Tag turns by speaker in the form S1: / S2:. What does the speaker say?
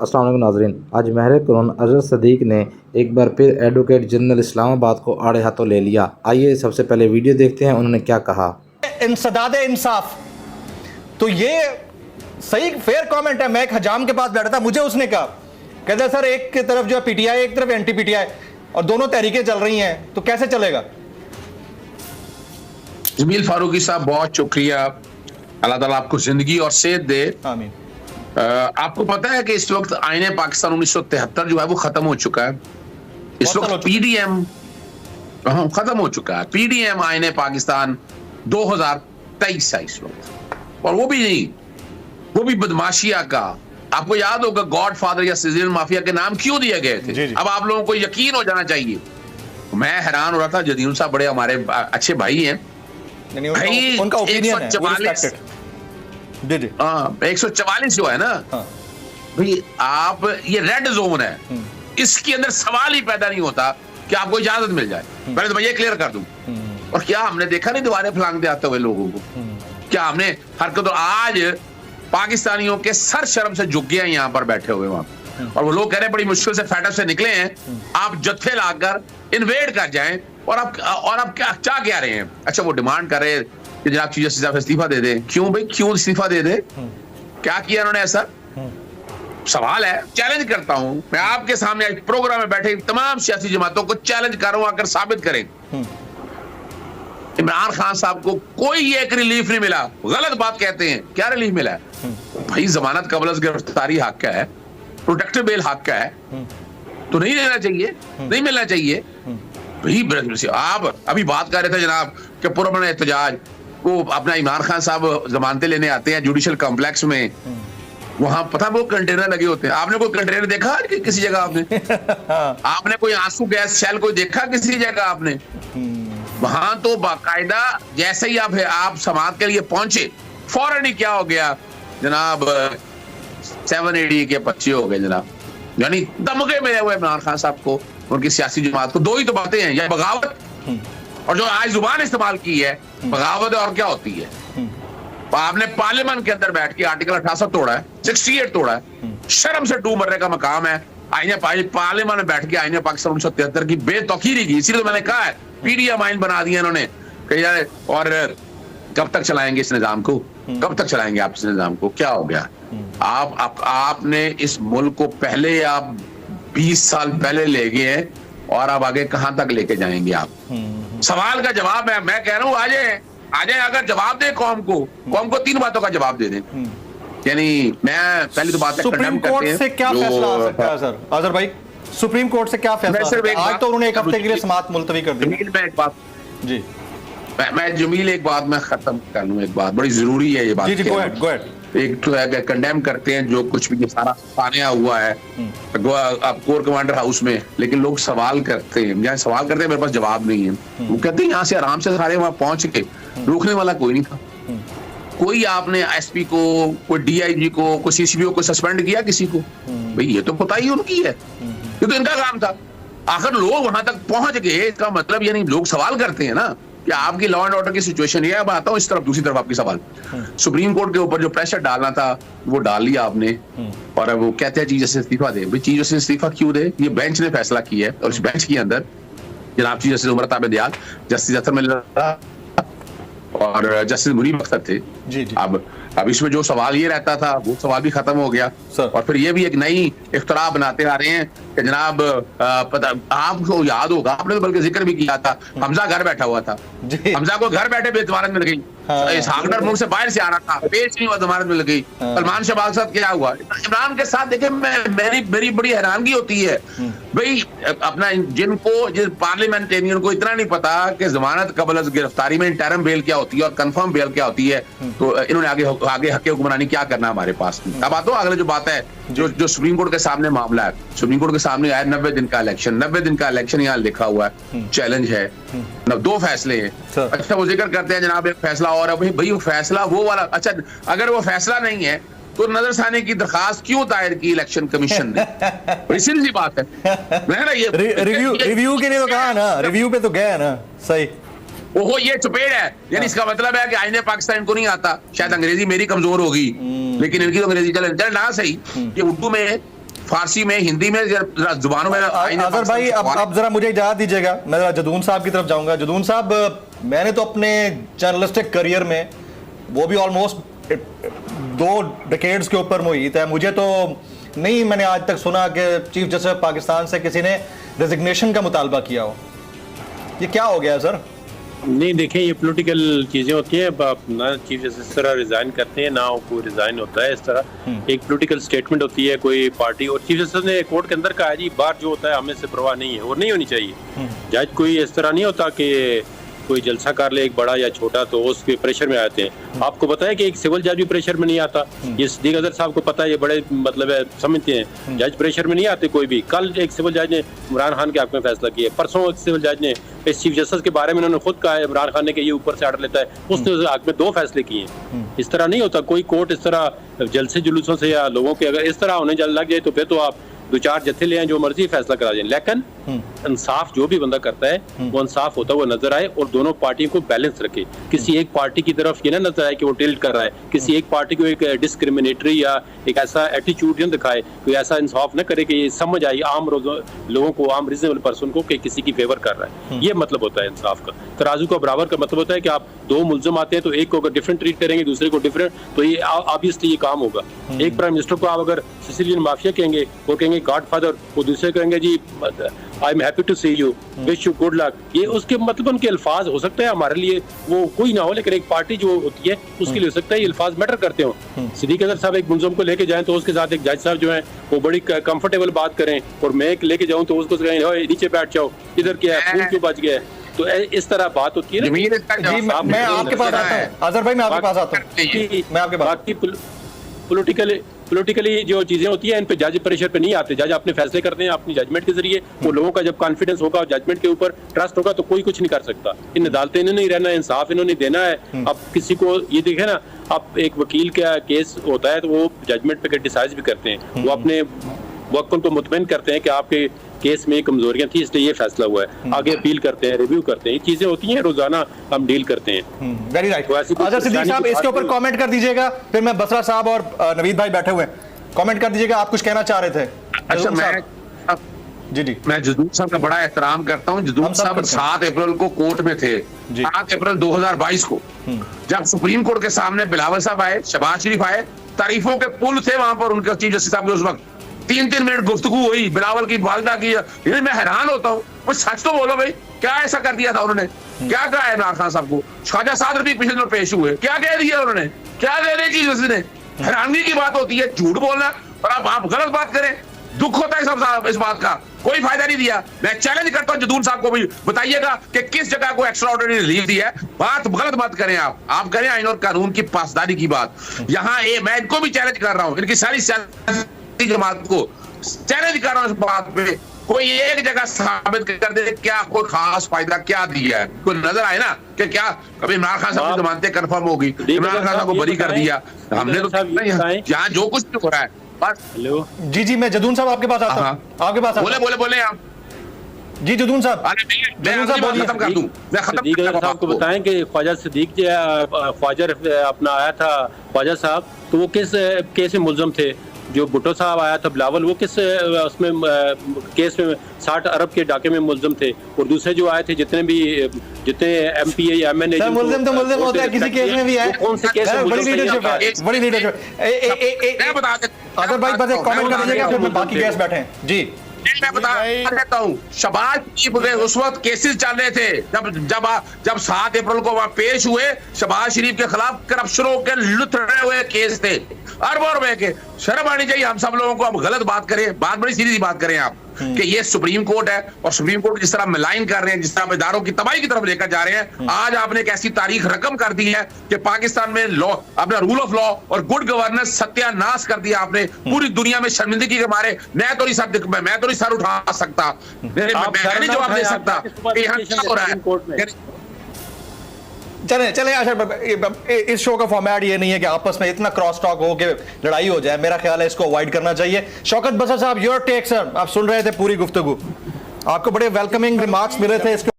S1: अस्सलाम वालेकुम नाज़रीन। आज महर कुरान अजहर सदीक ने एक बार फिर एडवोकेट जनरल इस्लामाबाद को आड़े हाथों ले लिया। आइए सबसे पहले वीडियो देखते हैं उन्होंने क्या कहा।
S2: इंसदाद इंसाफ, तो ये सही फेयर कमेंट है। मैं एक हजाम के पास बैठा था, मुझे उसने कहा, कहता सर एक की तरफ जो है पीटीआई, एक तरफ एंटी पीटीआई और दोनों तहरीकें चल रही हैं, तो कैसे चलेगा।
S3: जमील फारूकी साहब बहुत शुक्रिया, अल्लाह ताला आपको जिंदगी और सेहत दे।
S2: आमीन।
S3: आपको पता है कि इस वक्त आईने पाकिस्तान 1973 जो है वो खत्म हो चुका है। इस वक्त पीडीएम खत्म हो चुका है। पीडीएम आईने पाकिस्तान 2023 है इस वक्त, और वो भी नहीं, वो भी बदमाशिया का। आपको याद होगा गॉड फादर या सिजिल माफिया के नाम क्यों दिए गए थे।
S2: जी जी।
S3: अब आप लोगों को यकीन हो जाना चाहिए। मैं हैरान हो रहा था, जदीन साहब बड़े हमारे अच्छे भाई हैं,
S2: उनका ओपिनियन है,
S3: 144 जो है ना भाई, आप ये रेड जोन है, इसके अंदर सवाल ही पैदा नहीं होता कि आपको इजाजत मिल जाए। पहले तो मैं ये क्लियर कर दूं। और क्या हमने देखा नहीं दीवारें फलांगते आते हुए लोगों को? क्या हमने हरकत, आज पाकिस्तानियों के सर शर्म से झुक गए यहाँ पर बैठे हुए वहां, और वो लोग कह रहे हैं बड़ी मुश्किल से फैटअप से निकले हैं, आप जत्थे लाकर इन्वेड कर जाएं, और आप क्या कह रहे हैं? अच्छा, वो डिमांड कर रहे हैं कि जनाब चीफ जस्टिस साहब इस्तीफा दे दें। क्यों भाई, क्यों इस्तीफा दे दे? क्या किया उन्होंने ऐसा? सवाल है, चैलेंज करता हूं मैं आपके सामने, आज प्रोग्राम में बैठे तमाम सियासी जमातों को चैलेंज कर रहा हूं, आकर साबित करें इमरान खान साहब को कोई एक रिलीफ नहीं मिला। गलत बात कहते हैं, क्या रिलीफ मिला है भाई? जमानत कबल गिरफ्तारी हक का है, प्रोटेक्टिव बेल हक का है, तो नहीं लेना चाहिए, नहीं मिलना चाहिए भाई। आप अभी बात कर रहे थे जनाब कि पुरअमन एहतजाज को अपना इमरान खान साहब जमानतें लेने आते हैं जुडिशल कॉम्प्लेक्स में, वहां पता वो कंटेनर लगे होते हैं। आपने कोई कंटेनर देखा किसी जगह? आपने कोई आंसू गैस शेल कोई देखा किसी जगह आपने? वहां तो बाकायदा जैसे ही आप समाअत के लिए पहुंचे, फौरन ही क्या हो गया जनाब, 780 के 25 हो गए जनाब। यानी दमके मिले हुए इमरान खान साहब को, उनकी सियासी जमात को। दो ही तो बातें हैं, या बगावत, और जो आज जुबान इस्तेमाल की है बगावत, और क्या होती है? आपने पार्लियामेंट के अंदर बैठ के आर्टिकल 68 तोड़ा है, 68 तोड़ा है। शर्म से डूब मरने का मकाम है। आईने पार्लियामेंट में बैठ के आईने पाकिस्तान 1973 की बेतौकीरी की, इसीलिए तो मैंने कहा है पीडीएम आइन बना दिया इन्होंने। और कब तक चलाएंगे इस निजाम को? कब तक चलाएंगे आप इस निजाम को? क्या हो गया? आपने इस मुल्क को पहले, आप 20 साल पहले ले गए हैं, और अब आगे कहां तक लेके जाएंगे आप? सवाल का जवाब है, मैं कह रहा हूं आ जाए, अगर जवाब दे कौम को 3 बातों का जवाब दे दें। यानी मैं पहली तो बात है,
S2: सुप्रीम कोर्ट से क्या फैसला आ सकता है सर अजहर भाई? सुप्रीम कोर्ट से क्या फैसला? आज तो उन्होंने 1 हफ्ते के लिए समाअत मुलतवी कर दी।
S3: जमील, मैं एक बात
S2: जी,
S3: मैं जमील एक बात मैं खत्म कर लूं, एक बात बड़ी जरूरी है ये बात।
S2: जी, गो अहेड। एक
S3: तो है कंडेम करते हैं जो कुछ भी ये सारा तानिया हुआ है अब कोर कमांडर हाउस में, लेकिन लोग सवाल करते हैं, जहाँ सवाल करते हैं मेरे पास जवाब नहीं है। वो कहते हैं यहाँ से आराम से सारे वहां पहुंच के, रोकने वाला कोई नहीं था। कोई आपने एसपी को, कोई डीआईजी को, कोई सीसीपीओ को सस्पेंड किया किसी को? भाई ये तो पता ही उनकी है, ये तो इनका काम था। आखिर लोग वहां तक पहुंच गए, इसका मतलब यानी लोग सवाल करते हैं ना कि आपकी लॉ एंड ऑर्डर की सिचुएशन ये है। अब आता हूं इस तरफ, दूसरी तरफ आपकी सवाल। सुप्रीम कोर्ट के ऊपर जो प्रेशर डालना था वो डाल लिया आपने, और वो कहते हैं चीफ जस्टिस इस्तीफा दे। भाई चीफ जस्टिस इस्तीफा क्यों दे? ये बेंच ने फैसला किया है, और इस बेंच के अंदर जनाब chief justice Umar Tabid Dayal, justice Athar Minallah और जस्टिस मुनीर अख्तर थे।
S2: जी जी।
S3: अब इसमें जो सवाल ये रहता था वो सवाल भी खत्म हो गया, और फिर ये भी एक नई इख्तरा बनाते आ रहे हैं कि जनाब पता आपको याद होगा, आपने तो बल्कि जिक्र भी किया था, हमजा घर बैठा हुआ था। हमजा को घर बैठे बेजमानत मिल गई। इसहाक मुल्क से बाहर से आना था, पेश नहीं हुआ, जमानत मिल गई। सलमान शहबाज के साथ क्या हुआ? इमरान के साथ देखे, मेरी बड़ी हैरानगी होती है भाई, अपना जिस पार्लियामेंटेरियन को इतना नहीं पता कि जमानत कबल गिरफ्तारी में इंटरम बेल क्या होती है और कंफर्म बेल क्या होती है, तो इन्होंने आगे हक हुक्मरानी क्या करना हमारे पास। अब आता हूं अगले जो बात है, जो सुप्रीम कोर्ट के सामने मामला है। सुप्रीम कोर्ट के सामने आया 90 दिन का इलेक्शन, 90 दिन का इलेक्शन यहाँ लिखा हुआ है, चैलेंज है, 2 फैसले हैं। अच्छा, वो जिक्र करते हैं जनाब एक फैसला और है। भाई वो फैसला वो वाला, अच्छा अगर वो फैसला नहीं है तो नजरसानी की दरखास्त क्यों दायर की इलेक्शन कमीशन ने? बड़ी सीधी बात है ना। ये
S2: रिव्यू के लिए तो कहा ना, रिव्यू पे तो गया ना। सही,
S3: ओहो ये चपेट है, यानी इसका मतलब है कि आईने पाकिस्तान इनको नहीं आता। शायद अंग्रेजी मेरी कमजोर होगी, लेकिन इनकी तो अंग्रेजी चले ना सही। ये उर्दू में फारसी में, हिंदी में, जुबानों में।
S2: अजहर भाई अब जरा मुझे इजाजत दीजिएगा, मैं जरा जदून साहब की तरफ जाऊंगा। जदून साहब, मैंने तो अपने जर्नलिस्टिक करियर में, वो भी ऑलमोस्ट 2 डिकेड्स के ऊपर मुहित है, मुझे तो नहीं मैंने आज तक सुना कि चीफ जस्टिस ऑफ पाकिस्तान से किसी ने रेजिग्नेशन का मुतालबा किया हो। ये क्या हो गया सर?
S4: नहीं देखें, ये पॉलिटिकल चीज़ें होती हैं। ना चीफ जस्टिस इस तरह रिज़ाइन करते हैं, ना कोई रिज़ाइन होता है इस तरह। एक पॉलिटिकल स्टेटमेंट होती है कोई पार्टी, और चीफ जस्टिस ने कोर्ट के अंदर कहा जी बाहर जो होता है हमें से परवाह नहीं है और नहीं होनी चाहिए। जज कोई इस तरह नहीं होता कि कोई जलसा कर ले एक बड़ा या छोटा तो उसके प्रेशर में आते हैं। आपको पता है कि एक सिविल जज भी प्रेशर में नहीं आता, ये सिद्दीक अजहर साहब को पता है, ये बड़े मतलब है समझते हैं। जज प्रेशर में नहीं आते कोई भी। कल एक सिविल जज ने इमरान खान के हक में फैसला किया, परसों एक सिविल जज ने इस चीफ जस्टिस के बारे में उन्होंने खुद कहा है इमरान खान ने कि ये ऊपर से आर्डर लेता है, उसने उस हक में 2 फैसले किए हैं। इस तरह नहीं होता कोई कोर्ट इस तरह जलसे जुलूसों से या लोगों के अगर इस तरह होने लग जाए तो फिर तो आप 2-4 जत्थे ले आए जो मर्जी फैसला करा जाए। लेकिन इंसाफ जो भी बंदा करता है वो इंसाफ होता हुआ नजर आए और दोनों पार्टियों को बैलेंस रखे। किसी एक पार्टी की तरफ ये ना नजर आए कि वो टिल्ट कर रहा है, किसी एक पार्टी को एक डिस्क्रिमिनेटरी या एक ऐसा एटीट्यूड न दिखाए, कोई ऐसा इंसाफ न करे कि ये समझ आए आम लोगों को, आम रीजनेबल पर्सन को कि किसी की फेवर कर रहा है। ये मतलब होता है इंसाफ का। तराजू का बराबर का मतलब होता है कि आप 2 मुल्जिम आते हैं तो एक को अगर डिफरेंट ट्रीट करेंगे दूसरे को डिफरेंट, तो ये ऑब्वियसली ये काम होगा। एक प्राइम मिनिस्टर को आप अगर सिसिलियन माफिया कहेंगे, वो कहेंगे गॉडफादर, वो दूसरे कहेंगे जी I am happy to see you, wish you good luck. ये उसके मतलब उनके अल्फाज हो सकते हैं हमारे लिए वो कोई ना हो, लेकिन एक पार्टी जो होती है उसके लिए हो सकता है ये अल्फाज मैटर करते हो। सिद्दीक अजहर साहब एक मुल्जिम को लेके जाएं तो उसके साथ एक जज साहब जो है वो बड़ी कंफर्टेबल बात करें, और मैं लेके जाऊं तो उसको कहें नीचे बैठ जाओ, इधर क्या है, फूल क्यों बच गया है। तो इस तरह बात होती है ना।
S2: जी मैं आपके पास आता हूं अजहर भाई, मैं आपके पास आता हूं। मैं आपके पास
S4: पॉलिटिकली जो चीजें होती हैं इन पे जज प्रेशर पे नहीं आते। जज अपने फैसले करते हैं अपनी जजमेंट के जरिए। वो लोगों का जब कॉन्फिडेंस होगा और जजमेंट के ऊपर ट्रस्ट होगा तो कोई कुछ नहीं कर सकता। इन अदालतें इन्होंने नहीं रहना, इंसाफ इन्होंने देना है। अब किसी को ये देखे ना, अब एक वकील का केस होता है तो वो जजमेंट पे क्रिटिसाइज भी करते हैं, वो अपने वकील को मुतमईन करते हैं कि आपके केस में कमजोरियां थी इसलिए ये फैसला हुआ है, आगे अपील करते हैं, रिव्यू करते हैं। ये चीजें होती हैं, रोजाना हम डील करते हैं।
S2: Very right. अच्छा सिद्दीक साहब, इसके ऊपर कमेंट कर दीजिएगा, फिर मैं बसरा साहब और नवीद भाई बैठे हुए हैं, कमेंट कर दीजिएगा, आप कुछ कहना चाह रहे थे।
S3: अच्छा,
S2: जी
S3: मैं जदून साहब का बड़ा एहतराम करता हूँ। जदून साहब 7 अप्रैल को कोर्ट में थे, 7 अप्रैल 2022 को, जब सुप्रीम कोर्ट के सामने बिलावल साहब आए, शहबाज शरीफ आए, तारीफों के पुल थे वहां पर उनके चीफ जस्टिस साहब के। उस वक्त 3-3 मिनट गुफ्तगू हुई बिलावल की, वालिदा की। मैं हैरान होता हूँ, सच तो बोलो भाई, क्या ऐसा कर दिया था उन्होंने? क्या कहा है इमरान खान साहब को? ख्वाजा साद रफीक पिछले दिनों पेश हुए, क्या कह दिया उन्होंने? क्या कह रहे चीफ जस्टिस ने? हैरानगी की बात होती है झूठ बोलना, और आप गलत बात करें, दुख होता है सब इस बात का। कोई फायदा नहीं दिया। मैं चैलेंज करता हूं जदून साहब को भी, बताइएगा कि किस जगह को एक्स्ट्राऑर्डिनरी रिलीफ दिया है। बात गलत मत करें आप करें आईन और कानून की पासदारी की बात। यहाँ मैं इनको भी चैलेंज कर रहा हूं, इनकी सारी सियासी जमात को चैलेंज कर रहा हूं इस बात पे। कोई एक जगह साबित कर दे क्या कोई खास फायदा क्या दिया है, कोई नजर आए ना कि क्या कभी इमरान खान साहब की जमानतें कंफर्म होगी, इमरान खान साहब को बरी कर दिया हमने, तो यहाँ जो कुछ भी हो रहा है।
S4: हेलो
S2: जी मैं जदून साहब आपके पास आता हूं, आपके पास
S3: बोले आप
S2: जी। जदून साहब
S3: खत्म कर दूं, मैं
S4: सिद्दीक साहब को बताएं कि ख्वाजा सिद्दीक ख्वाजा अपना आया था ख्वाजा साहब, तो वो किस केस में मुल्ज़म थे? जो भुट्टो साहब आया था बिलावल, वो किस उसमें केस में 60 अरब के डाके में मुल्ज़म थे? और दूसरे जो आए थे जितने MP या MNA
S2: मुल्ज़िम तो मुल्ज़िम होता है, किसी केस में भी है।
S4: कौन से केस में?
S2: बड़ी लीडरशिप है, बड़ी लीडरशिप। अगर भाई बस एक कमेंट कर दीजिएगा, फिर बाकी गेस्ट बैठे हैं जी।
S3: मैं बता देता हूँ, शहबाज शरीफ उस वक्त केसेस चल रहे थे जब 7 अप्रैल को वहां पेश हुए। शहबाज शरीफ के खिलाफ करप्शनों के लुथड़े हुए केस थे, अरबों रुपए के। शर्म आनी चाहिए हम सब लोगों को। अब गलत बात करें, बात बड़ी सीधी बात करें आप कि ये सुप्रीम कोर्ट है, और सुप्रीम कोर्ट जिस तरह मिलाइन कर रहे हैं, जिस तरह इदारों की तबाही की तरफ लेकर जा रहे हैं। आज आपने एक ऐसी तारीख रकम कर दी है कि पाकिस्तान में लॉ, अपना रूल ऑफ लॉ और गुड गवर्नेंस सत्यानाश कर दिया आपने। पूरी दुनिया में शर्मिंदगी के मारे मैं तो नहीं सर उठा सकता, मैं नहीं जवाब दे सकता कि यहाँ क्या हो रहा है।
S2: चले अच्छा, इस शो का फॉर्मेट ये नहीं है कि आपस में इतना क्रॉस टॉक हो के लड़ाई हो जाए। मेरा ख्याल है इसको अवॉइड करना चाहिए। शौकत बसर साहब, योर टेक सर, आप सुन रहे थे पूरी गुफ्तगू, आपको बड़े वेलकमिंग रिमार्क्स मिले थे इसके